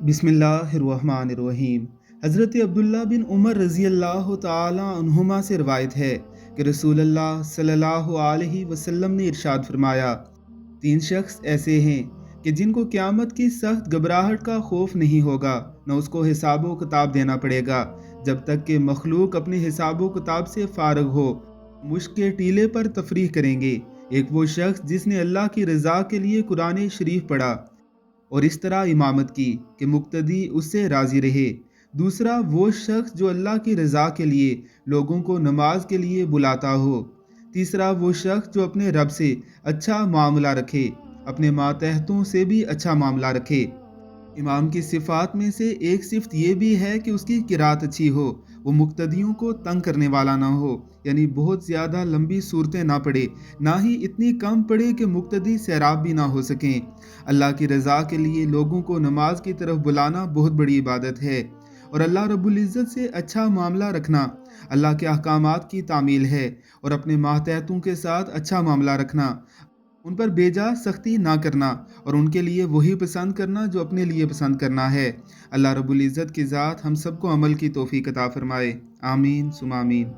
बिस्मिल्लाहिर्रहमानिर्रहीम। हज़रत अब्दुल्ला बिन उमर रज़ी अल्लाह ताला अन्हुमा से रवायत है कि रसूलुल्लाह सल्लल्लाहु अलैहि वसल्लम ने इरशाद फरमाया, तीन शख्स ऐसे हैं कि जिनको क़यामत की सख्त घबराहट का खौफ नहीं होगा, न उसको हिसाब किताब देना पड़ेगा जब तक कि मखलूक अपने हिसाब किताब से फारग हो। मुश्क के टीले पर तफरीह करेंगे। एक वो शख्स जिसने अल्लाह की रज़ा के लिए कुरान शरीफ पढ़ा और इस तरह इमामत की कि मुक्तदी उससे राज़ी रहे। दूसरा वो शख्स जो अल्लाह की रज़ा के लिए लोगों को नमाज के लिए बुलाता हो। तीसरा वो शख्स जो अपने रब से अच्छा मामला रखे, अपने मातहतों से भी अच्छा मामला रखे। इमाम की सिफ़ात में से एक सिफ़त ये भी है कि उसकी किरात अच्छी हो, वो मुक्तदियों को तंग करने वाला ना हो, यानी बहुत ज़्यादा लंबी सूरतें ना पढ़े, ना ही इतनी कम पढ़े कि मुक्तदी सैराब भी ना हो सकें। अल्लाह की रज़ा के लिए लोगों को नमाज की तरफ बुलाना बहुत बड़ी इबादत है और अल्लाह रब्बुल इज़्ज़त से अच्छा मामला रखना अल्लाह के अहकामात की तामील है और अपने मातहतों के साथ अच्छा मामला रखना, उन पर बेजा सख्ती ना करना और उनके लिए वही पसंद करना जो अपने लिए पसंद करना है। अल्लाह रब्बुल इज़्ज़त की ज़ात हम सबको अमल की तौफीक अता फरमाए। आमीन सुमा आमीन।